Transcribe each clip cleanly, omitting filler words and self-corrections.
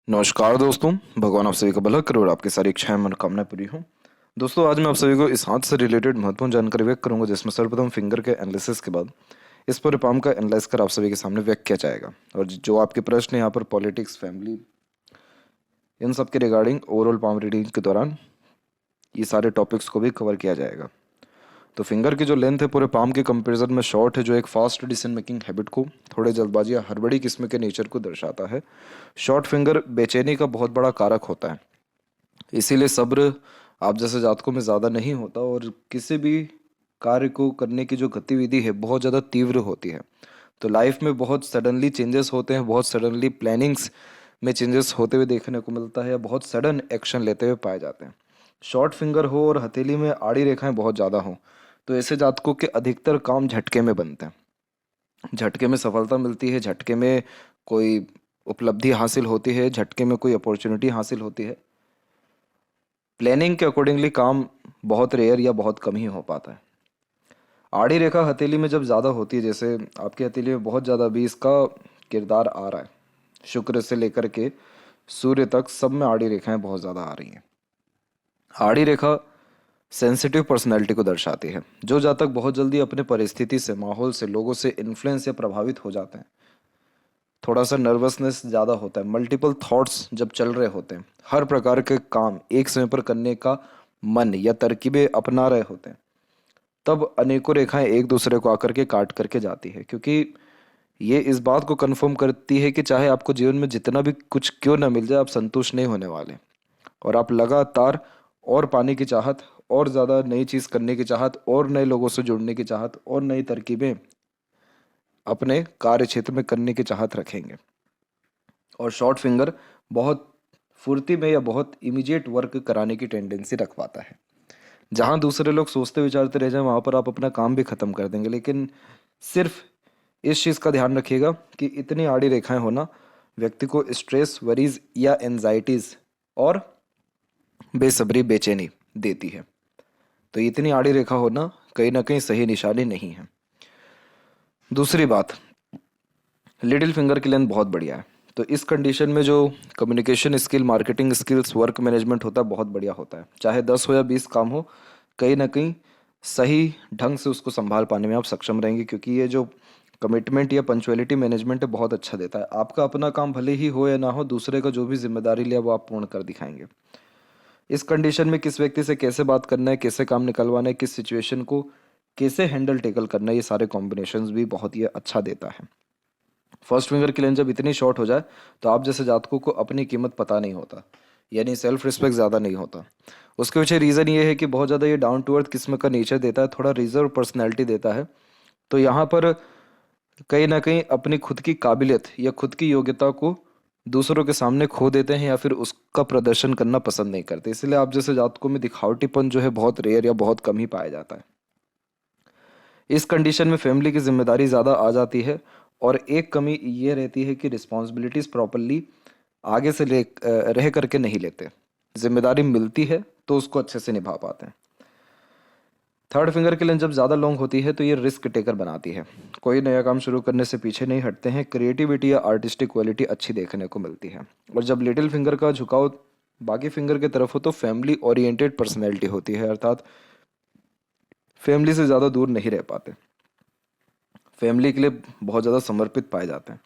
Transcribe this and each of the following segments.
नमस्कार दोस्तों। भगवान आप सभी का भला करे और आपकी सारी इच्छाएं मनोकामनाएं पूरी हों। दोस्तों, आज मैं आप सभी को इस हाथ से रिलेटेड महत्वपूर्ण जानकारी व्यक्त करूंगा, जिसमें सर्वप्रथम फिंगर के एनालिसिस के बाद इस पूरे पाम का एनालाइज कर आप सभी के सामने व्यक्त किया जाएगा। और जो आपके प्रश्न यहाँ पर पॉलिटिक्स, फैमिली, इन सब के रिगार्डिंग ओवरऑल पाम रीडिंग के दौरान ये सारे टॉपिक्स को भी कवर किया जाएगा। तो फिंगर की जो लेंथ है पूरे पाम के कंपैरिजन में शॉर्ट है, जो एक फास्ट डिसीजन मेकिंग हैबिट को, थोड़े जल्दबाजी या हड़बड़ी किस्म के नेचर को दर्शाता है। शॉर्ट फिंगर बेचैनी का बहुत बड़ा कारक होता है, इसीलिए सब्र आप जैसे जातकों में ज़्यादा नहीं होता और किसी भी कार्य को करने की जो गतिविधि है बहुत ज़्यादा तीव्र होती है। तो लाइफ में बहुत सडनली चेंजेस होते हैं, बहुत सडनली प्लानिंग्स में चेंजेस होते हुए देखने को मिलता है, या बहुत सडन एक्शन लेते हुए पाए जाते हैं। शॉर्ट फिंगर हो और हथेली में आड़ी रेखाएं बहुत ज़्यादा हों तो ऐसे जातकों के अधिकतर काम झटके में बनते हैं। झटके में सफलता मिलती है, झटके में कोई उपलब्धि हासिल होती है, झटके में कोई अपॉर्चुनिटी हासिल होती है। प्लानिंग के अकॉर्डिंगली काम बहुत रेयर या बहुत कम ही हो पाता है। आड़ी रेखा हथेली में जब ज़्यादा होती है, जैसे आपकी हथेली में बहुत ज़्यादा भी इसका किरदार आ रहा है, शुक्र से लेकर के सूर्य तक सब में आड़ी रेखाएं बहुत ज़्यादा आ रही हैं। आड़ी रेखा सेंसिटिव पर्सनैलिटी को दर्शाती है। जो जातक बहुत जल्दी अपने परिस्थिति से, माहौल से, लोगों से इन्फ्लुएंस या प्रभावित हो जाते हैं, थोड़ा सा नर्वसनेस ज़्यादा होता है, मल्टीपल थॉट्स जब चल रहे होते हैं, हर प्रकार के काम एक समय पर करने का मन या तरकीबें अपना रहे होते हैं, तब अनेकों रेखाएं एक दूसरे को आकर के काट करके जाती है, क्योंकि ये इस बात को कन्फर्म करती है कि चाहे आपको जीवन में जितना भी कुछ क्यों ना मिल जाए, आप संतुष्ट नहीं होने वाले और आप लगातार और पाने की चाहत, और ज़्यादा नई चीज़ करने की चाहत, और नए लोगों से जुड़ने की चाहत, और नई तरकीबें अपने कार्य क्षेत्र में करने की चाहत रखेंगे। और शॉर्ट फिंगर बहुत फुर्ती में या बहुत इमीडिएट वर्क कराने की टेंडेंसी रख पाता है। जहाँ दूसरे लोग सोचते विचारते रह जाएं, वहाँ पर आप अपना काम भी खत्म कर देंगे। लेकिन सिर्फ इस चीज़ का ध्यान रखिएगा कि इतनी आड़ी रेखाएं होना व्यक्ति को स्ट्रेस, वरीज या एनजाइटीज और बेसब्री, बेचैनी देती है। तो इतनी आड़ी रेखा होना कहीं ना कहीं सही निशानी नहीं है। दूसरी बात, लिटिल फिंगर की लेंथ बहुत बढ़िया है। तो इस कंडीशन में जो communication skill, marketing skills, work management होता है बहुत बढ़िया होता है। चाहे 10 हो या 20 काम हो, कहीं ना कहीं सही ढंग से उसको संभाल पाने में आप सक्षम रहेंगे, क्योंकि ये जो कमिटमेंट या पंचुअलिटी मैनेजमेंट है बहुत अच्छा देता है। आपका अपना काम भले ही हो या ना हो, दूसरे का जो भी जिम्मेदारी लिया वो आप पूर्ण कर दिखाएंगे। इस कंडीशन में किस व्यक्ति से कैसे बात करना है, कैसे काम निकलवाना है, किस सिचुएशन को कैसे हैंडल टेकल करना है, ये सारे कॉम्बिनेशंस भी बहुत ही अच्छा देता है। फर्स्ट फिंगर की लेंथ जब इतनी शॉर्ट हो जाए तो आप जैसे जातकों को अपनी कीमत पता नहीं होता, यानी सेल्फ रिस्पेक्ट ज़्यादा नहीं होता। उसके पीछे रीज़न ये है कि बहुत ज़्यादा ये डाउन टू अर्थ किस्म का नेचर देता है, थोड़ा रिजर्व पर्सनैलिटी देता है। तो यहाँ पर कहीं ना कहीं अपनी खुद की काबिलियत या खुद की योग्यता को दूसरों के सामने खो देते हैं, या फिर उसका प्रदर्शन करना पसंद नहीं करते। इसलिए आप जैसे जातकों में दिखावटीपन जो है बहुत रेयर या बहुत कम ही पाया जाता है। इस कंडीशन में फैमिली की जिम्मेदारी ज़्यादा आ जाती है, और एक कमी ये रहती है कि रिस्पॉन्सिबिलिटीज़ प्रॉपरली आगे से रह करके नहीं लेते। जिम्मेदारी मिलती है तो उसको अच्छे से निभा पाते हैं। थर्ड फिंगर की लेंथ जब ज़्यादा लॉन्ग होती है तो ये रिस्क टेकर बनाती है। कोई नया काम शुरू करने से पीछे नहीं हटते हैं। क्रिएटिविटी या आर्टिस्टिक क्वालिटी अच्छी देखने को मिलती है। और जब लिटिल फिंगर का झुकाव बाकी फिंगर की तरफ हो तो फैमिली ओरिएंटेड पर्सनैलिटी होती है, अर्थात फैमिली से ज़्यादा दूर नहीं रह पाते, फैमिली के लिए बहुत ज़्यादा समर्पित पाए जाते हैं।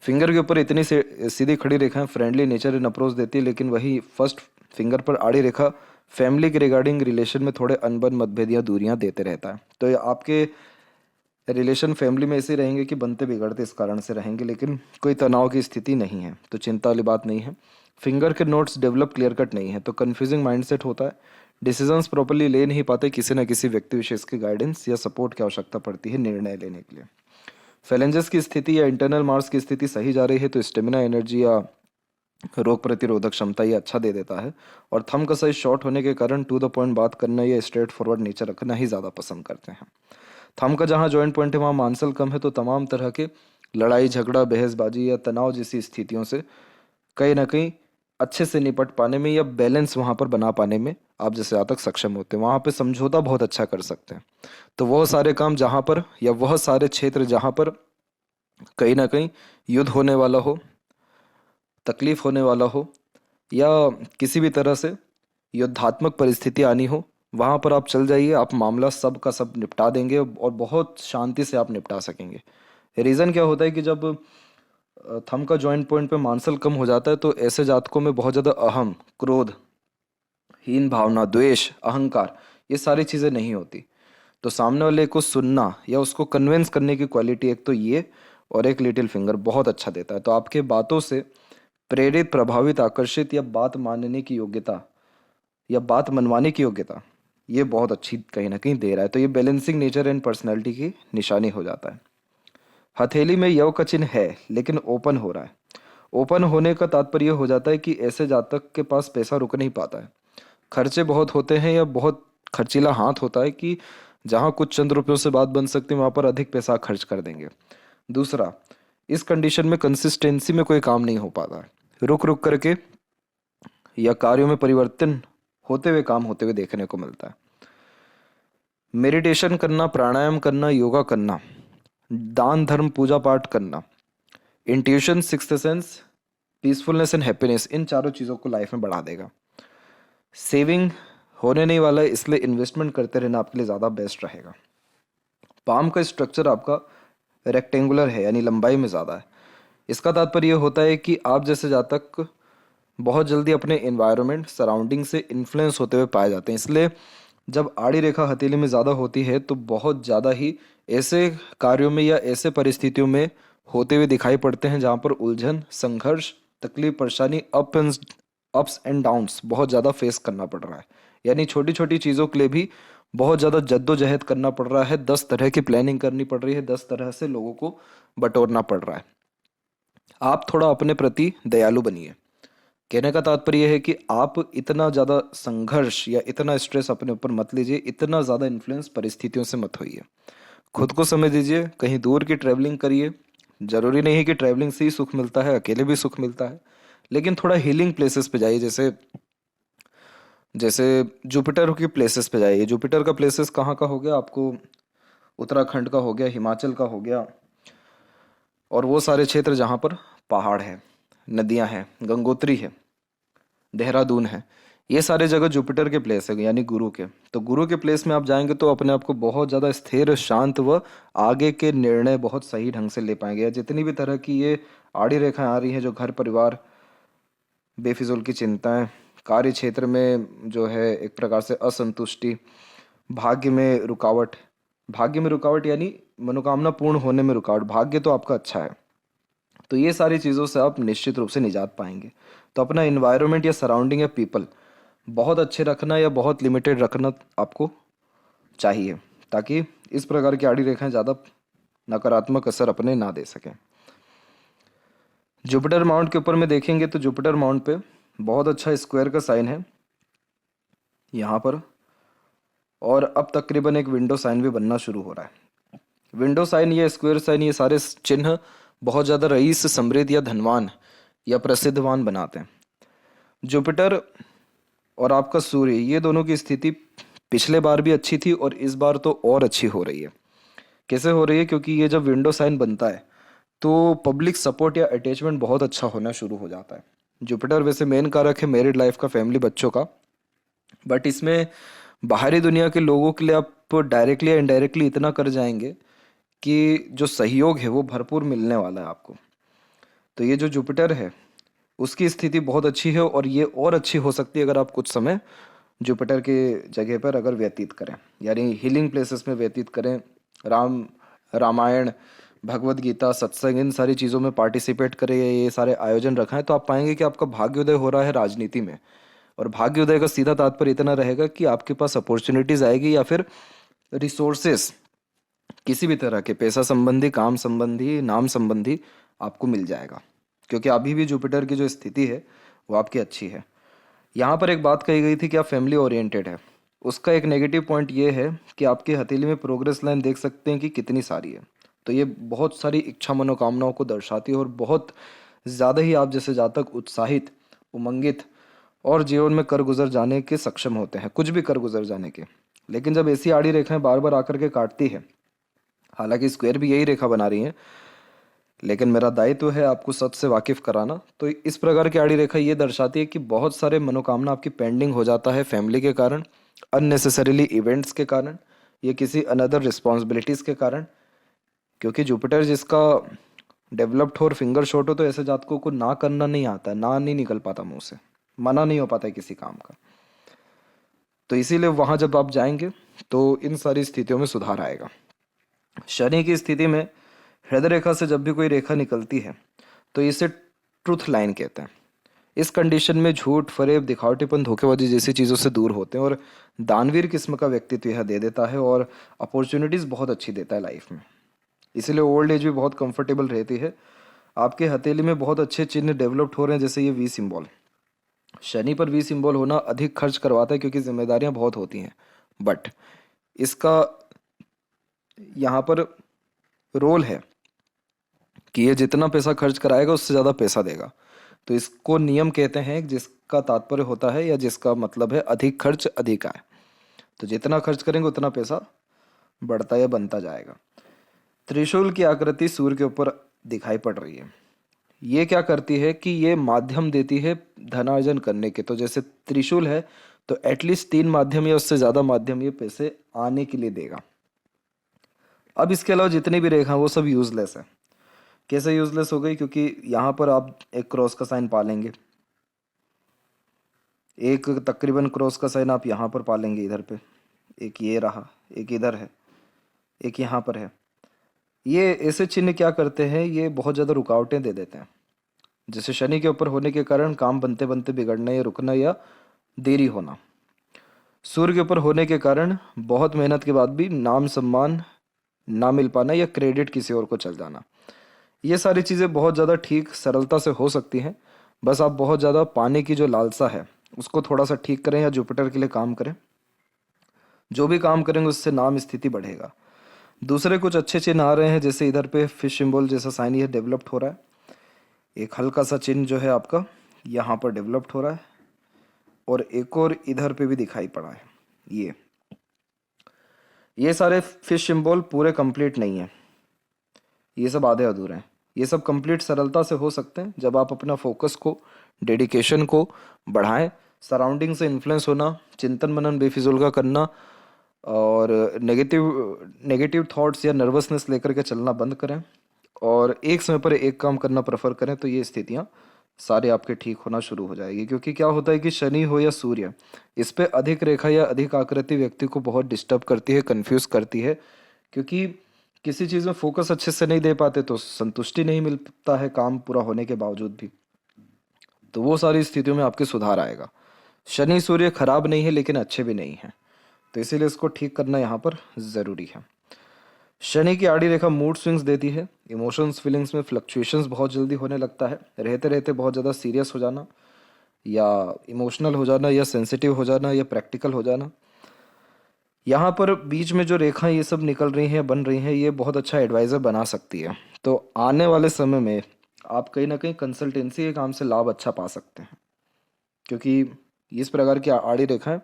फिंगर के ऊपर इतनी सीधी खड़ी रेखाएं फ्रेंडली नेचर इन अप्रोच देती है, लेकिन वही फर्स्ट फिंगर पर आड़ी रेखा फैमिली के रिगार्डिंग रिलेशन में थोड़े अनबन, मतभेद या दूरियां देते रहता है। तो ये आपके रिलेशन फैमिली में ऐसे रहेंगे कि बनते बिगड़ते इस कारण से रहेंगे, लेकिन कोई तनाव की स्थिति नहीं है, तो चिंता वाली बात नहीं है। फिंगर के नोट्स डेवलप क्लियर कट नहीं है, तो कन्फ्यूजिंग माइंडसेट होता है। डिसीजंस प्रॉपरली ले नहीं पाते, किसी न किसी व्यक्ति विशेष की गाइडेंस या सपोर्ट की आवश्यकता पड़ती है निर्णय लेने के लिए। फैलेंजेस की स्थिति या इंटरनल मार्क्स की स्थिति सही जा रही है तो स्टेमिना, एनर्जी या रोग प्रतिरोधक क्षमता ये अच्छा दे देता है। और थंब का साइज शॉर्ट होने के कारण टू द पॉइंट बात करना या स्ट्रेट फॉरवर्ड नेचर रखना ही ज़्यादा पसंद करते हैं। थंब का जहाँ जॉइंट पॉइंट है वहाँ मांसल कम है, तो तमाम तरह के लड़ाई झगड़ा, बहसबाजी या तनाव जैसी स्थितियों से कहीं ना कहीं अच्छे से निपट पाने में या बैलेंस वहाँ पर बना पाने में आप जैसे जातक सक्षम होते हैं। वहाँ पे समझौता बहुत अच्छा कर सकते हैं। तो वह सारे काम जहाँ पर, या वह सारे क्षेत्र जहाँ पर कहीं ना कहीं युद्ध होने वाला हो, तकलीफ होने वाला हो या किसी भी तरह से युद्धात्मक परिस्थिति आनी हो, वहाँ पर आप चल जाइए, आप मामला सब का सब निपटा देंगे और बहुत शांति से आप निपटा सकेंगे। रीज़न क्या होता है कि जब थंब का जॉइंट पॉइंट पे मांसल कम हो जाता है तो ऐसे जातकों में बहुत ज़्यादा अहम, क्रोध, हीन भावना, द्वेष, अहंकार, ये सारी चीज़ें नहीं होती। तो सामने वाले को सुनना या उसको कन्विंस करने की क्वालिटी एक तो ये और एक लिटिल फिंगर बहुत अच्छा देता है। तो आपके बातों से प्रेरित, प्रभावित, आकर्षित या बात मानने की योग्यता या बात मनवाने की योग्यता ये बहुत अच्छी कहीं ना कहीं दे रहा है। तो ये बैलेंसिंग नेचर एंड पर्सनैलिटी की निशानी हो जाता है। हथेली में यव का चिन्ह है लेकिन ओपन हो रहा है। ओपन होने का तात्पर्य हो जाता है कि ऐसे जातक के पास पैसा रुक नहीं पाता है, खर्चे बहुत होते हैं या बहुत खर्चीला हाथ होता है कि जहाँ कुछ चंद रुपयों से बात बन सकती है वहाँ पर अधिक पैसा खर्च कर देंगे। दूसरा, इस कंडीशन में कंसिस्टेंसी में कोई काम नहीं हो पाता है, रुक रुक करके या कार्यों में परिवर्तन होते हुए काम होते हुए देखने को मिलता है। मेडिटेशन करना, प्राणायाम करना, योगा करना, दान धर्म, पूजा पाठ करना, intuition, sixth sense, peacefulness and happiness, इन चारों चीज़ों को लाइफ में बढ़ा देगा। सेविंग होने नहीं वाला है, इसलिए इन्वेस्टमेंट करते रहना आपके लिए ज़्यादा बेस्ट रहेगा। पाम का स्ट्रक्चर आपका रेक्टेंगुलर है यानी लंबाई में ज़्यादा है। इसका तात्पर्य यह होता है कि आप जैसे जातक बहुत जल्दी अपने एनवायरनमेंट, सराउंडिंग से इन्फ्लुएंस होते हुए पाए जाते हैं। इसलिए जब आड़ी रेखा हथेली में ज़्यादा होती है तो बहुत ज़्यादा ही ऐसे कार्यों में या ऐसे परिस्थितियों में होते हुए दिखाई पड़ते हैं जहाँ पर उलझन, संघर्ष, तकलीफ, परेशानी, अप्स एंड डाउन्स बहुत ज़्यादा फेस करना पड़ रहा है। यानी छोटी छोटी चीज़ों के लिए भी बहुत ज़्यादा जद्दोजहद करना पड़ रहा है, 10 तरह की प्लानिंग करनी पड़ रही है, 10 तरह से लोगों को बटोरना पड़ रहा है। आप थोड़ा अपने प्रति दयालु बनिए। कहने का तात्पर्य है कि आप इतना ज़्यादा संघर्ष या इतना स्ट्रेस अपने ऊपर मत लीजिए, इतना ज़्यादा इन्फ्लुएंस परिस्थितियों से मत होइए। खुद को समय दीजिए, कहीं दूर की ट्रैवलिंग करिए। ज़रूरी नहीं है कि ट्रैवलिंग से ही सुख मिलता है, अकेले भी सुख मिलता है, लेकिन थोड़ा हीलिंग प्लेसेस पे जाइए। जैसे जैसे जुपिटर की प्लेसेस पे जाइए। जुपिटर का प्लेसेस कहाँ का हो गया आपको? उत्तराखंड का हो गया, हिमाचल का हो गया, और वो सारे क्षेत्र जहाँ पर पहाड़ है, नदियाँ हैं, गंगोत्री है, देहरादून है, ये सारे जगह जुपिटर के प्लेस है यानी गुरु के। तो गुरु के प्लेस में आप जाएंगे तो अपने आप को बहुत ज़्यादा स्थिर, शांत व आगे के निर्णय बहुत सही ढंग से ले पाएंगे। जितनी भी तरह की ये आड़ी रेखाएं आ रही हैं, जो घर परिवार, बेफिजूल की चिंताएं, कार्य क्षेत्र में जो है एक प्रकार से असंतुष्टि, भाग्य में रुकावट, भाग्य में रुकावट यानी मनोकामना पूर्ण होने में रुकावट, भाग्य तो आपका अच्छा है, तो ये सारी चीज़ों से आप निश्चित रूप से निजात पाएंगे। तो अपना इन्वायरमेंट या सराउंडिंग या पीपल बहुत अच्छे रखना या बहुत लिमिटेड रखना आपको चाहिए, ताकि इस प्रकार की आड़ी रेखाएं ज़्यादा नकारात्मक असर अपने ना दे सकें। जुपिटर माउंट के ऊपर में देखेंगे तो जुपिटर माउंट पे बहुत अच्छा स्क्वायर का साइन है यहाँ पर, और अब तकरीबन एक विंडो साइन भी बनना शुरू हो रहा है। विंडो साइन या स्क्वायर साइन, ये सारे चिन्ह बहुत ज़्यादा रईस, समृद्ध या धनवान या प्रसिद्धवान बनाते हैं। जुपिटर और आपका सूर्य, ये दोनों की स्थिति पिछले बार भी अच्छी थी और इस बार तो और अच्छी हो रही है। कैसे हो रही है? क्योंकि ये जब विंडो साइन बनता है तो पब्लिक सपोर्ट या अटैचमेंट बहुत अच्छा होना शुरू हो जाता है। जुपिटर वैसे मेन कारक है मैरिड लाइफ का, फैमिली, बच्चों का, बट इसमें बाहरी दुनिया के लोगों के लिए आप डायरेक्टली या इनडायरेक्टली इतना कर जाएंगे कि जो सहयोग है वो भरपूर मिलने वाला है आपको। तो ये जो जुपिटर है उसकी स्थिति बहुत अच्छी है, और ये और अच्छी हो सकती है अगर आप कुछ समय जुपिटर के जगह पर अगर व्यतीत करें, यानी हीलिंग प्लेसेस में व्यतीत करें, रामायण, भगवत गीता, सत्संग, इन सारी चीज़ों में पार्टिसिपेट करें, ये सारे आयोजन रखा है, तो आप पाएंगे कि आपका भाग्योदय हो रहा है राजनीति में। और भाग्योदय का सीधा तात्पर्य इतना रहेगा कि आपके पास अपॉर्चुनिटीज़ आएगी या फिर रिसोर्सेस किसी भी तरह के पैसा संबंधी, काम संबंधी, नाम संबंधी आपको मिल जाएगा, क्योंकि अभी भी जुपिटर की जो स्थिति है वो आपकी अच्छी है। यहाँ पर एक बात कही गई थी कि आप फैमिली ओरिएंटेड है। उसका एक नेगेटिव पॉइंट ये है कि आपकी हथेली में प्रोग्रेस लाइन देख सकते हैं कि कितनी सारी है। तो ये बहुत सारी इच्छा मनोकामनाओं को दर्शाती है, और बहुत ज़्यादा ही आप जैसे जातक उत्साहित, उमंगित और जीवन में कर गुजर जाने के सक्षम होते हैं, कुछ भी कर गुजर जाने के। लेकिन जब ऐसी आड़ी रेखाएं बार बार आकर के काटती है, हालांकि स्क्वायर भी यही रेखा बना रही हैं, लेकिन मेरा दायित्व है आपको सच से वाकिफ कराना। तो इस प्रकार की आड़ी रेखा ये दर्शाती है कि बहुत सारे मनोकामना आपकी पेंडिंग हो जाता है फैमिली के कारण, अननेसेसरीली इवेंट्स के कारण, या किसी अनदर रिस्पॉन्सिबिलिटीज़ के कारण। क्योंकि जुपिटर जिसका डेवलप्ड हो और फिंगर शॉट हो, तो ऐसे जातकों को ना करना नहीं आता है, ना नहीं निकल पाता मुंह से, मना नहीं हो पाता है किसी काम का। तो इसीलिए वहां जब आप जाएंगे तो इन सारी स्थितियों में सुधार आएगा। शनि की स्थिति में हृदय रेखा से जब भी कोई रेखा निकलती है तो इसे ट्रुथ लाइन कहते हैं। इस कंडीशन में झूठ, फरेब, दिखावटीपन, धोखेबाजी जैसी चीज़ों से दूर होते हैं और दानवीर किस्म का व्यक्तित्व यह दे देता है और अपॉर्चुनिटीज़ बहुत अच्छी देता है लाइफ में। इसीलिए ओल्ड एज भी बहुत कंफर्टेबल रहती है। आपके हथेली में बहुत अच्छे चिन्ह डेवलप्ड हो रहे हैं, जैसे ये वी सिंबल। शनि पर वी सिंबल होना अधिक खर्च करवाता है क्योंकि जिम्मेदारियां बहुत होती हैं, बट इसका यहाँ पर रोल है कि ये जितना पैसा खर्च कराएगा उससे ज़्यादा पैसा देगा। तो इसको नियम कहते हैं, जिसका तात्पर्य होता है या जिसका मतलब है अधिक खर्च अधिक आय। तो जितना खर्च करेंगे उतना पैसा बढ़ता या बनता जाएगा। त्रिशूल की आकृति सूर्य के ऊपर दिखाई पड़ रही है। ये क्या करती है कि ये माध्यम देती है धनार्जन करने के। तो जैसे त्रिशूल है तो एटलीस्ट 3 माध्यम या उससे ज़्यादा माध्यम ये पैसे आने के लिए देगा। अब इसके अलावा जितनी भी रेखा वो सब यूजलेस है। कैसे यूजलेस हो गई? क्योंकि यहाँ पर आप एक क्रॉस का साइन पालेंगे, एक तकरीबन क्रॉस का साइन आप यहाँ पर पालेंगे, इधर पे एक ये रहा, एक इधर है, एक यहाँ पर है। ये ऐसे चिन्ह क्या करते हैं, ये बहुत ज़्यादा रुकावटें दे देते हैं। जैसे शनि के ऊपर होने के कारण काम बनते बनते बिगड़ना या रुकना या देरी होना। सूर्य के ऊपर होने के कारण बहुत मेहनत के बाद भी नाम सम्मान ना मिल पाना या क्रेडिट किसी और को चल जाना। ये सारी चीज़ें बहुत ज़्यादा ठीक सरलता से हो सकती हैं। बस आप बहुत ज़्यादा पाने की जो लालसा है उसको थोड़ा सा ठीक करें या जुपिटर के लिए काम करें। जो भी काम करेंगे उससे नाम स्थिति बढ़ेगा। दूसरे कुछ अच्छे चिन्ह आ रहे हैं, जैसे इधर पे फिश सिंबल जैसा साइन ये डेवलप्ड हो रहा है। एक हल्का सा चिन्ह जो है आपका यहाँ पर डेवलप्ड हो रहा है और एक और इधर पे भी दिखाई पड़ा है। ये सारे फिश सिंबल पूरे कंप्लीट नहीं है, ये सब आधे अधूरे हैं। ये सब कंप्लीट सरलता से हो सकते हैं जब आप अपना फोकस को, डेडिकेशन को बढ़ाएं, सराउंडिंग से इन्फ्लुएंस होना, चिंतन मनन बेफिजूल का करना और नेगेटिव नेगेटिव थॉट्स या नर्वसनेस लेकर के चलना बंद करें और एक समय पर एक काम करना प्रेफर करें। तो ये स्थितियाँ सारे आपके ठीक होना शुरू हो जाएगी। क्योंकि क्या होता है कि शनि हो या सूर्य, इस पे अधिक रेखा या अधिक आकृति व्यक्ति को बहुत डिस्टर्ब करती है, कंफ्यूज करती है। क्योंकि किसी चीज़ में फोकस अच्छे से नहीं दे पाते तो संतुष्टि नहीं मिलता है काम पूरा होने के बावजूद भी। तो वो सारी स्थितियों में आपके सुधार आएगा। शनि सूर्य खराब नहीं है लेकिन अच्छे भी नहीं हैं, तो इसीलिए इसको ठीक करना यहाँ पर ज़रूरी है। शनि की आड़ी रेखा मूड स्विंग्स देती है। इमोशंस फीलिंग्स में फ्लक्चुएशंस बहुत जल्दी होने लगता है, रहते रहते बहुत ज़्यादा सीरियस हो जाना या इमोशनल हो जाना या सेंसिटिव हो जाना या प्रैक्टिकल हो जाना। यहाँ पर बीच में जो रेखा ये सब निकल रही हैं, बन रही हैं, ये बहुत अच्छा एडवाइज़र बना सकती है। तो आने वाले समय में आप कहीं ना कहीं कंसल्टेंसी के काम से लाभ अच्छा पा सकते हैं। क्योंकि इस प्रकार की आड़ी रेखाएं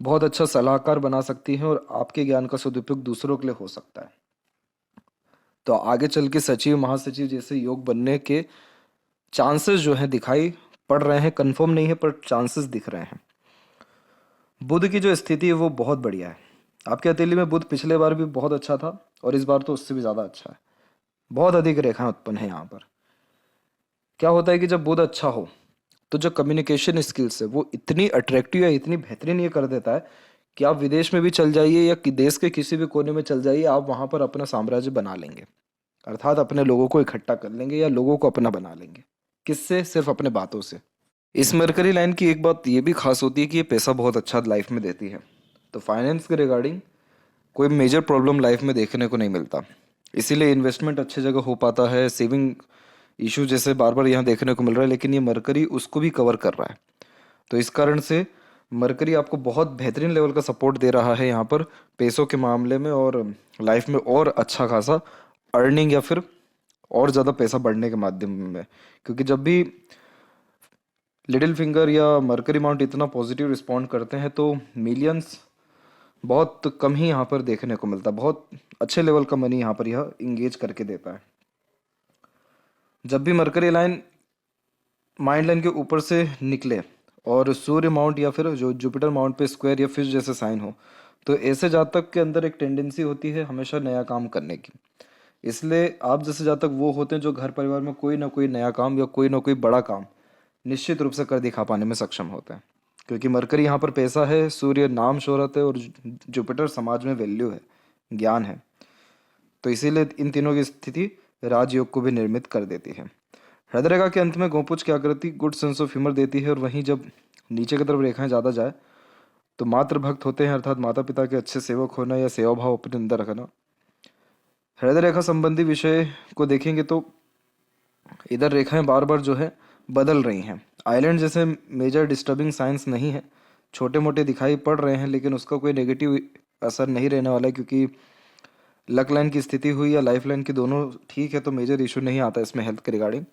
बहुत अच्छा सलाहकार बना सकती हैं और आपके ज्ञान का सदुपयोग दूसरों के लिए हो सकता है। तो आगे चल के सचिव, महासचिव जैसे योग बनने के चांसेस जो हैं दिखाई पड़ रहे हैं, कंफर्म नहीं है पर चांसेस दिख रहे हैं। बुध की जो स्थिति है वो बहुत बढ़िया है। आपके हथेली में बुध पिछले बार भी बहुत अच्छा था और इस बार तो उससे भी ज़्यादा अच्छा है। बहुत अधिक रेखाएं उत्पन्न है यहाँ पर। क्या होता है कि जब बुध अच्छा हो तो जो कम्युनिकेशन स्किल्स है वो इतनी अट्रैक्टिव या इतनी बेहतरीन ये कर देता है कि आप विदेश में भी चल जाइए या देश के किसी भी कोने में चल जाइए, आप वहाँ पर अपना साम्राज्य बना लेंगे। अर्थात अपने लोगों को इकट्ठा कर लेंगे या लोगों को अपना बना लेंगे। किससे? सिर्फ अपने बातों से। इस मरकरी लाइन की एक बात ये भी खास होती है कि ये पैसा बहुत अच्छा लाइफ में देती है। तो फाइनेंस के रिगार्डिंग कोई मेजर प्रॉब्लम लाइफ में देखने को नहीं मिलता। इसीलिए इन्वेस्टमेंट अच्छी जगह हो पाता है। सेविंग इशू जैसे बार बार यहाँ देखने को मिल रहा है, लेकिन ये मरकरी उसको भी कवर कर रहा है। तो इस कारण से मरकरी आपको बहुत बेहतरीन लेवल का सपोर्ट दे रहा है यहाँ पर पैसों के मामले में और लाइफ में और अच्छा खासा अर्निंग या फिर और ज़्यादा पैसा बढ़ने के माध्यम में। क्योंकि जब भी लिटिल फिंगर या मरकरी माउंट इतना पॉजिटिव रिस्पॉन्ड करते हैं तो मिलियंस बहुत कम ही यहाँ पर देखने को मिलता। बहुत अच्छे लेवल का मनी यहाँ पर यह इंगेज करके देता है। जब भी मरकरी लाइन माइंड लाइन के ऊपर से निकले और सूर्य माउंट या फिर जो जुपिटर माउंट पे स्क्वायर या फिश जैसे साइन हो, तो ऐसे जातक के अंदर एक टेंडेंसी होती है हमेशा नया काम करने की। इसलिए आप जैसे जातक वो होते हैं जो घर परिवार में कोई ना कोई नया काम या कोई ना कोई बड़ा काम निश्चित रूप से कर दिखा पाने में सक्षम होते हैं। क्योंकि मरकरी यहाँ पर पैसा है, सूर्य नाम शोहरत है और जुपिटर समाज में वैल्यू है, ज्ञान है। तो इसीलिए इन तीनों की स्थिति राजयोग को भी निर्मित कर देती है। हृदय रेखा के अंत में गोपुच की आकृति गुड सेंस ऑफ ह्यूमर देती है, और वहीं जब नीचे की तरफ रेखाएं ज़्यादा जाए तो मातृ भक्त होते हैं, अर्थात माता पिता के अच्छे सेवक होना या सेवा भाव अपने अंदर रखना। हृदय रेखा संबंधी विषय को देखेंगे तो इधर रेखाएं बार बार जो है बदल रही हैं। आइलैंड जैसे मेजर डिस्टर्बिंग साइंस नहीं है, छोटे मोटे दिखाई पड़ रहे हैं, लेकिन उसका कोई नेगेटिव असर नहीं रहने वाला है, क्योंकि लक लाइन की स्थिति हुई या लाइफ लाइन की दोनों ठीक है तो मेजर इशू नहीं आता इसमें हेल्थ के रिगार्डिंग।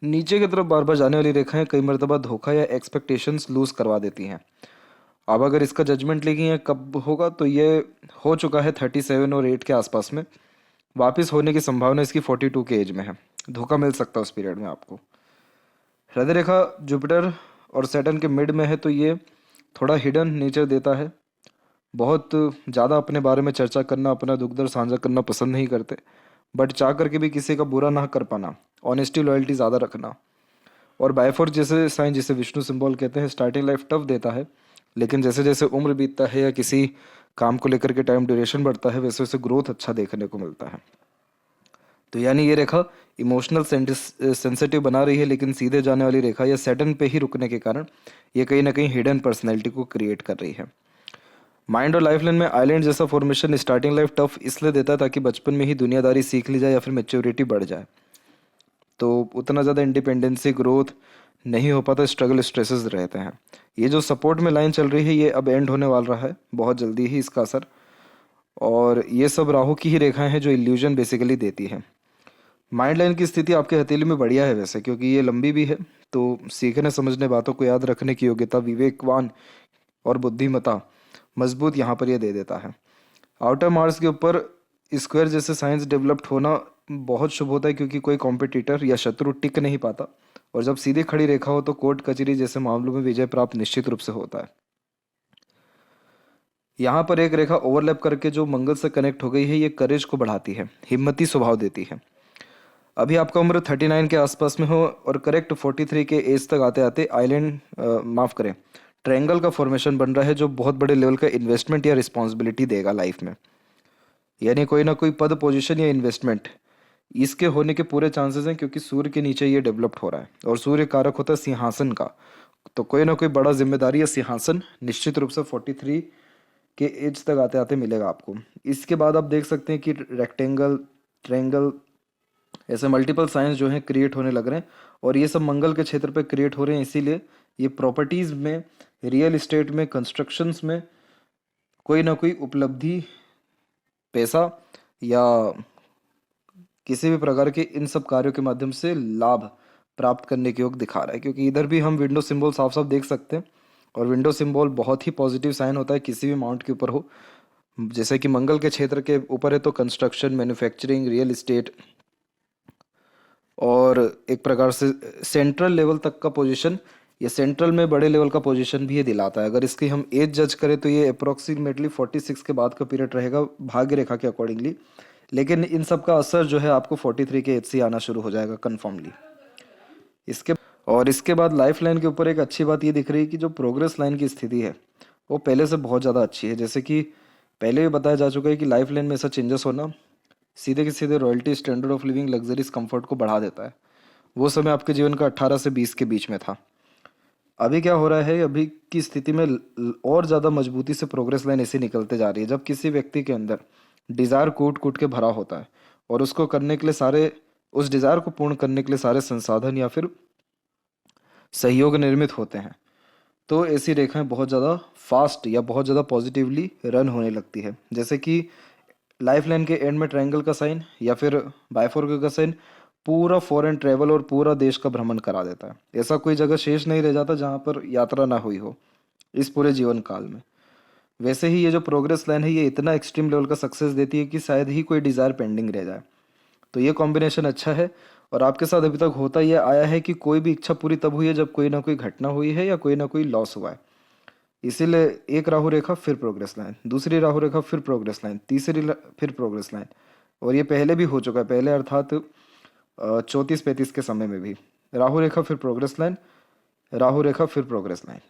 नीचे की तरफ बार बार जाने वाली रेखाएं कई मरतबा धोखा या एक्सपेक्टेशंस लूज करवा देती हैं। अब अगर इसका जजमेंट लेगी है कब होगा, तो ये हो चुका है 37 और 8 के आसपास में। वापस होने की संभावना इसकी 42 के एज में है। धोखा मिल सकता है उस पीरियड में आपको। हृदय रेखा जुपिटर और सैटर्न के मिड में है, तो ये थोड़ा हिडन नेचर देता है। बहुत ज़्यादा अपने बारे में चर्चा करना, अपना दुख दर्द साझा करना पसंद नहीं करते, बट चाह करके भी किसी का बुरा ना कर पाना, ऑनेस्टी लॉयल्टी ज़्यादा रखना। और बायफोर जैसे साइन जिसे विष्णु सिंबल कहते हैं, स्टार्टिंग लाइफ टफ देता है, लेकिन जैसे जैसे उम्र बीतता है या किसी काम को लेकर के टाइम ड्यूरेशन बढ़ता है, वैसे वैसे ग्रोथ अच्छा देखने को मिलता है। तो यानी ये रेखा इमोशनल सेंसिटिव बना रही है, लेकिन सीधे जाने वाली रेखा या सैटर्न पे ही रुकने के कारण ये कहीं ना कहीं हिडन पर्सनैलिटी को क्रिएट कर रही है। माइंड और लाइफ लाइन में आइलैंड जैसा फॉर्मेशन स्टार्टिंग लाइफ टफ इसलिए देता है ताकि बचपन में ही दुनियादारी सीख ली जाए या फिर मेच्योरिटी बढ़ जाए, तो उतना ज़्यादा इंडिपेंडेंसी ग्रोथ नहीं हो पाता, स्ट्रगल स्ट्रेसेस रहते हैं। ये जो सपोर्ट में लाइन चल रही है ये अब एंड होने वाला है बहुत जल्दी ही इसका असर। और ये सब राहु की ही रेखाएं हैं जो इल्यूजन बेसिकली देती है। माइंड लाइन की स्थिति आपके हथेली में बढ़िया है वैसे, क्योंकि ये लंबी भी है, तो सीखने समझने बातों को याद रखने की योग्यता, विवेकवान और बुद्धिमता मजबूत यहाँ पर ये दे देता है। आउटर मार्स के ऊपर स्क्वायर जैसे साइंस डेवलप्ड होना बहुत शुभ होता है, क्योंकि कोई कॉम्पिटिटर या शत्रु टिक नहीं पाता, और जब सीधी खड़ी रेखा हो तो कोर्ट कचहरी जैसे मामलों में विजय प्राप्त निश्चित रूप से होता है। यहाँ पर एक रेखा ओवरलैप करके जो मंगल से कनेक्ट हो गई है, ये करेज को बढ़ाती है, हिम्मती स्वभाव देती है। अभी आपका उम्र 39 के आसपास में हो और करेक्ट 43 के एज तक आते आते आइलैंड माफ़ करें ट्रायंगल का फॉर्मेशन बन रहा है, जो बहुत बड़े लेवल का इन्वेस्टमेंट या रिस्पॉन्सिबिलिटी देगा लाइफ में। यानी कोई ना कोई पद पोजीशन या इन्वेस्टमेंट इसके होने के पूरे चांसेस हैं, क्योंकि सूर्य के नीचे ये डेवलप्ड हो रहा है और सूर्य कारक होता है सिंहासन का। तो कोई ना कोई बड़ा जिम्मेदारी या सिंहासन निश्चित रूप से 43 के एज तक आते आते मिलेगा आपको। इसके बाद आप देख सकते हैं कि रेक्टेंगल, ट्रायंगल, ऐसे मल्टीपल साइंस जो हैं क्रिएट होने लग रहे हैं, और ये सब मंगल के क्षेत्र पे क्रिएट हो रहे हैं। इसीलिए ये प्रॉपर्टीज़ में, रियल इस्टेट में, कंस्ट्रक्शंस में कोई ना कोई उपलब्धि, पैसा या किसी भी प्रकार के इन सब कार्यों के माध्यम से लाभ प्राप्त करने के योग दिखा रहा है। क्योंकि इधर भी हम विंडो सिंबल साफ साफ देख सकते हैं, और विंडो सिंबल बहुत ही पॉजिटिव साइन होता है किसी भी माउंट के ऊपर हो। जैसे कि मंगल के क्षेत्र के ऊपर है तो कंस्ट्रक्शन, मैन्युफैक्चरिंग, रियल इस्टेट, और एक प्रकार से सेंट्रल लेवल तक का पोजीशन या सेंट्रल में बड़े लेवल का पोजीशन भी ये दिलाता है। अगर इसकी हम एज जज करें तो ये अप्रोक्सीमेटली 46 के बाद का पीरियड रहेगा भाग्य रेखा के अकॉर्डिंगली, लेकिन इन सब का असर जो है आपको 43 के एज से आना शुरू हो जाएगा कन्फर्मली। इसके बाद लाइफ लाइन के ऊपर एक अच्छी बात ये दिख रही है कि जो प्रोग्रेस लाइन की स्थिति है वो पहले से बहुत ज़्यादा अच्छी है। जैसे कि पहले भी बताया जा चुका है कि लाइफ लाइन में ऐसा चेंजेस होना सीधे के सीधे royalty, standard of living, luxuries, comfort को बढ़ा देता है। वो समय आपके जीवन का 18 से 20 के बीच में था। अभी क्या हो रहा है, अभी की स्थिति में और ज़्यादा मजबूती से प्रोग्रेस लाइन ऐसे निकलते जा रही है, जब किसी व्यक्ति के अंदर डिज़ायर कूट कूट के भरा होता है और उसको करने के लिए सारे, उस डिज़ायर को पूर्ण करने के लिए सारे संसाधन या फिर सहयोग निर्मित होते हैं, तो ऐसी रेखाएं बहुत ज़्यादा फास्ट या बहुत ज़्यादा पॉजिटिवली रन होने लगती है। जैसे कि लाइफ लाइन के एंड में ट्रायंगल का साइन या फिर बायफोर का साइन पूरा फॉरेन ट्रेवल और पूरा देश का भ्रमण करा देता है। ऐसा कोई जगह शेष नहीं रह जाता जहाँ पर यात्रा ना हुई हो इस पूरे जीवन काल में। वैसे ही ये जो प्रोग्रेस लाइन है ये इतना एक्सट्रीम लेवल का सक्सेस देती है कि शायद ही कोई डिज़ायर पेंडिंग रह जाए। तो ये कॉम्बिनेशन अच्छा है। और आपके साथ अभी तक होता ये आया है कि कोई भी इच्छा पूरी तब हुई है जब कोई ना कोई घटना हुई है या कोई ना कोई लॉस हुआ है। इसीलिए एक राहु रेखा फिर प्रोग्रेस लाइन, दूसरी राहु रेखा फिर प्रोग्रेस लाइन, फिर प्रोग्रेस लाइन। और ये पहले भी हो चुका है, पहले अर्थात 34-35 के समय में भी राहु रेखा फिर प्रोग्रेस लाइन, राहु रेखा फिर प्रोग्रेस लाइन।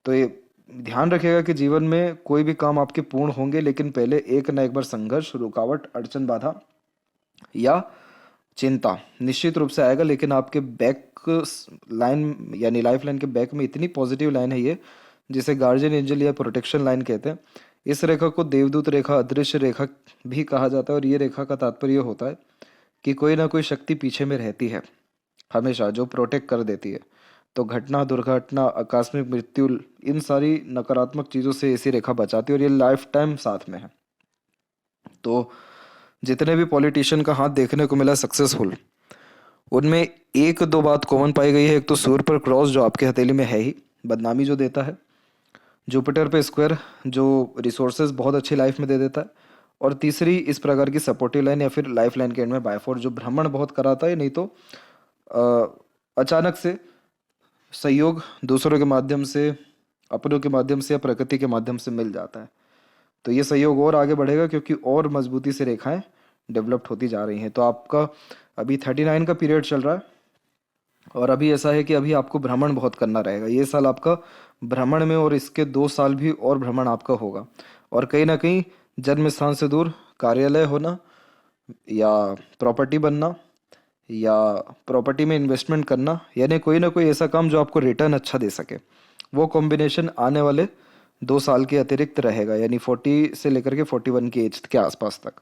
तो ये ध्यान रखिएगा कि जीवन में कोई भी काम आपके पूर्ण होंगे, लेकिन पहले एक ना एक बार संघर्ष, रुकावट, अड़चन, बाधा या चिंता निश्चित रूप से आएगा। लेकिन आपके बैक लाइन यानी लाइफ लाइन के बैक में इतनी पॉजिटिव लाइन है ये, जिसे गार्जियन एंजल या प्रोटेक्शन लाइन कहते हैं। इस रेखा को देवदूत रेखा, अदृश्य रेखा भी कहा जाता है। और ये रेखा का तात्पर्य होता है कि कोई ना कोई शक्ति पीछे में रहती है हमेशा, जो प्रोटेक्ट कर देती है। तो घटना, दुर्घटना, आकस्मिक मृत्यु, इन सारी नकारात्मक चीज़ों से ऐसी रेखा बचाती है और ये लाइफ टाइम साथ में है। तो जितने भी पॉलिटिशियन का हाथ देखने को मिला सक्सेसफुल, उनमें एक दो बात कॉमन पाई गई है। एक तो सूर्य पर क्रॉस जो आपके हथेली में है ही, बदनामी जो देता है। जुपिटर पे स्क्वायर जो रिसोर्सेज बहुत अच्छी लाइफ में दे देता है। और तीसरी इस प्रकार की सपोर्टिव लाइन या फिर लाइफ लाइन के एंड में बायफोर जो भ्रमण बहुत कराता है, नहीं तो अचानक से सहयोग दूसरों के माध्यम से, अपनों के माध्यम से या प्रकृति के माध्यम से मिल जाता है। तो ये सहयोग और आगे बढ़ेगा क्योंकि और मजबूती से रेखाएं डेवलप्ड होती जा रही हैं। तो आपका अभी 39 का पीरियड चल रहा है और अभी ऐसा है कि अभी आपको भ्रमण बहुत करना रहेगा। ये साल आपका भ्रमण में, और इसके 2 साल भी और भ्रमण आपका होगा। और कहीं ना कहीं जन्म स्थान से दूर कार्यालय होना या प्रॉपर्टी बनना या प्रॉपर्टी में इन्वेस्टमेंट करना, यानी कोई ना कोई ऐसा काम जो आपको रिटर्न अच्छा दे सके, वो कॉम्बिनेशन आने वाले 2 साल के अतिरिक्त रहेगा, यानी 40 से लेकर के 41 की एज के आसपास तक।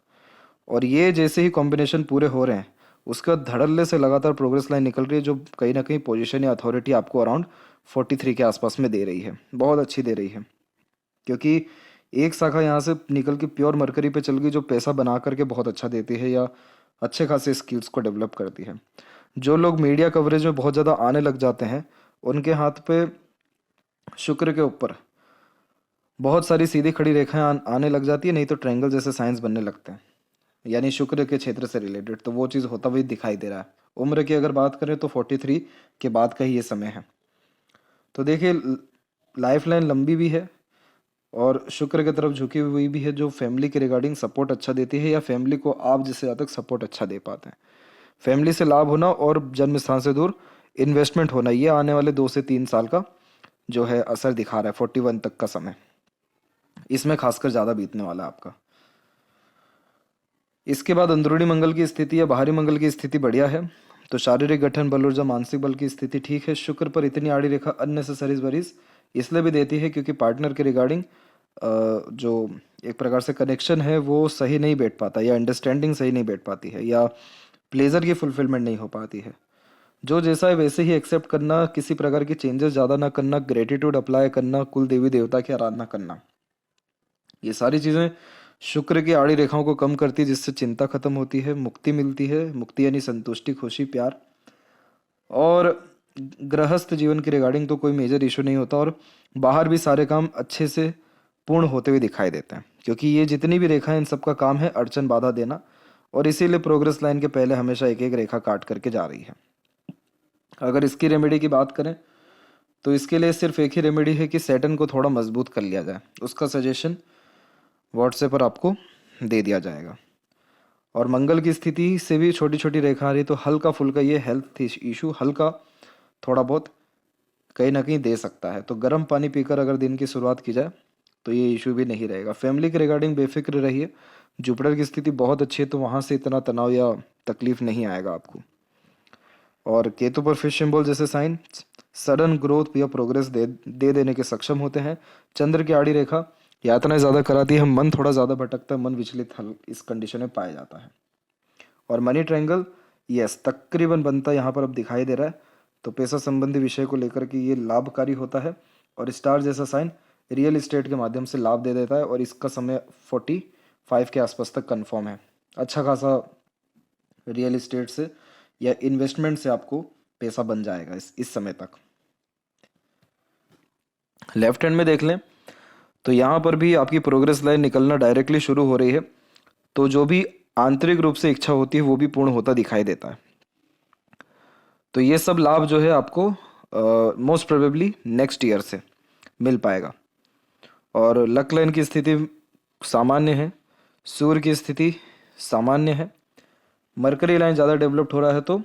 और ये जैसे ही कॉम्बिनेशन पूरे हो रहे हैं, उसके बाद धड़ल्ले से लगातार प्रोग्रेस लाइन निकल रही है, जो कहीं ना कहीं पोजीशन या अथॉरिटी आपको अराउंड 43 के आसपास में दे रही है। बहुत अच्छी दे रही है, क्योंकि एक शाखा यहाँ से निकल के प्योर मरकरी पे चल गई, जो पैसा बना करके बहुत अच्छा देती है या अच्छे खासे स्किल्स को डेवलप करती है। जो लोग मीडिया कवरेज में बहुत ज़्यादा आने लग जाते हैं, उनके हाथ पे शुक्र के ऊपर बहुत सारी सीधी खड़ी रेखाएं आने लग जाती है, नहीं तो ट्रायंगल जैसे साइंस बनने लगते हैं, यानी शुक्र के क्षेत्र से रिलेटेड। तो वो चीज़ होता हुआ दिखाई दे रहा है। उम्र की अगर बात करें तो 43 के बाद का ही ये समय है। तो देखिए, लाइफ लाइन लंबी भी है और शुक्र की तरफ झुकी हुई भी है, जो फैमिली के रिगार्डिंग सपोर्ट अच्छा देती है या फैमिली को आप जिससे ज़्यादा सपोर्ट अच्छा दे पाते हैं। फैमिली से लाभ होना और जन्म स्थान से दूर इन्वेस्टमेंट होना, ये आने वाले 2 से 3 साल का जो है असर दिखा रहा है। 41 तक का समय इसमें खासकर ज़्यादा बीतने वाला है आपका। इसके बाद अंदरूनी मंगल की स्थिति या बाहरी मंगल की स्थिति बढ़िया है, तो शारीरिक गठन, बल, ऊर्जा, मानसिक बल की स्थिति ठीक है। शुक्र पर इतनी आड़ी रेखा अननेसेसरी वरीज इसलिए भी देती है क्योंकि पार्टनर के रिगार्डिंग जो एक प्रकार से कनेक्शन है वो सही नहीं बैठ पाता, या अंडरस्टैंडिंग सही नहीं बैठ पाती है, या प्लेजर की फुलफिलमेंट नहीं हो पाती है। जो जैसा है वैसे ही एक्सेप्ट करना, किसी प्रकार की चेंजेस ज़्यादा ना करना, ग्रेटिट्यूड अप्लाई करना, कुल देवी देवता की आराधना करना, ये सारी चीज़ें शुक्र की आड़ी रेखाओं को कम करती है, जिससे चिंता खत्म होती है, मुक्ति मिलती है। मुक्ति यानी संतुष्टि, खुशी, प्यार। और गृहस्थ जीवन के रिगार्डिंग तो कोई मेजर इशू नहीं होता, और बाहर भी सारे काम अच्छे से पूर्ण होते हुए दिखाई देते हैं, क्योंकि ये जितनी भी रेखा है इन सबका काम है अड़चन, बाधा देना। और इसीलिए प्रोग्रेस लाइन के पहले हमेशा एक एक रेखा काट करके जा रही है। अगर इसकी रेमेडी की बात करें तो इसके लिए सिर्फ एक ही रेमेडी है कि सैटर्न को थोड़ा मजबूत कर लिया जाए। उसका सजेशन व्हाट्सएप पर आपको दे दिया जाएगा। और मंगल की स्थिति से भी छोटी छोटी रेखा आ रही, तो हल्का फुल्का ये हेल्थ इशू हल्का थोड़ा बहुत कहीं ना कहीं दे सकता है। तो गर्म पानी पीकर अगर दिन की शुरुआत की जाए तो ये इशू भी नहीं रहेगा। फैमिली के रिगार्डिंग बेफिक्र रहिए। जुपिटर की स्थिति बहुत अच्छी है, तो वहाँ से इतना तनाव या तकलीफ नहीं आएगा आपको। और केतु पर फिश सिंबल जैसे साइन सडन ग्रोथ या प्रोग्रेस दे देने के सक्षम होते हैं। चंद्र की आड़ी रेखा यातनाएं ज़्यादा कराती है, मन थोड़ा ज़्यादा भटकता है, मन विचलित हल इस कंडीशन में पाया जाता है। और मनी ट्रायंगल यस तकरीबन बनता यहाँ पर अब दिखाई दे रहा है, तो पैसा संबंधी विषय को लेकर के ये लाभकारी होता है। और स्टार जैसा साइन रियल एस्टेट के माध्यम से लाभ दे देता है, और इसका समय 45 के आसपास तक कन्फर्म है। अच्छा खासा रियल एस्टेट से या इन्वेस्टमेंट से आपको पैसा बन जाएगा इस समय तक। लेफ्ट हैंड में देख लें तो यहाँ पर भी आपकी प्रोग्रेस लाइन निकलना डायरेक्टली शुरू हो रही है, तो जो भी आंतरिक रूप से इच्छा होती है वो भी पूर्ण होता दिखाई देता है। तो ये सब लाभ जो है आपको मोस्ट प्रोबेबली नेक्स्ट ईयर से मिल पाएगा। और लक लाइन की स्थिति सामान्य है, सूर्य की स्थिति सामान्य है, मरकरी लाइन ज़्यादा डेवलप्ड हो रहा है, तो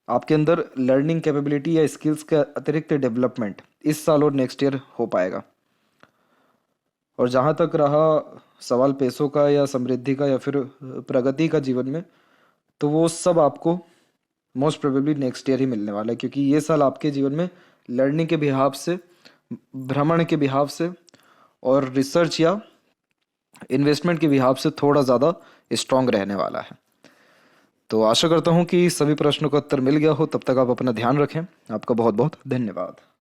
आपके अंदर लर्निंग कैपेबिलिटी या स्किल्स का अतिरिक्त डेवलपमेंट इस साल और नेक्स्ट ईयर हो पाएगा। और जहाँ तक रहा सवाल पैसों का या समृद्धि का या फिर प्रगति का जीवन में, तो वो सब आपको मोस्ट प्रोबेबली नेक्स्ट ईयर ही मिलने वाला है, क्योंकि ये साल आपके जीवन में लर्निंग के बिहाफ से, भ्रमण के बिहाफ से और रिसर्च या इन्वेस्टमेंट के बिहाफ से थोड़ा ज़्यादा स्ट्रांग रहने वाला है। तो आशा करता हूँ कि सभी प्रश्नों का उत्तर मिल गया हो। तब तक आप अपना ध्यान रखें। आपका बहुत बहुत धन्यवाद।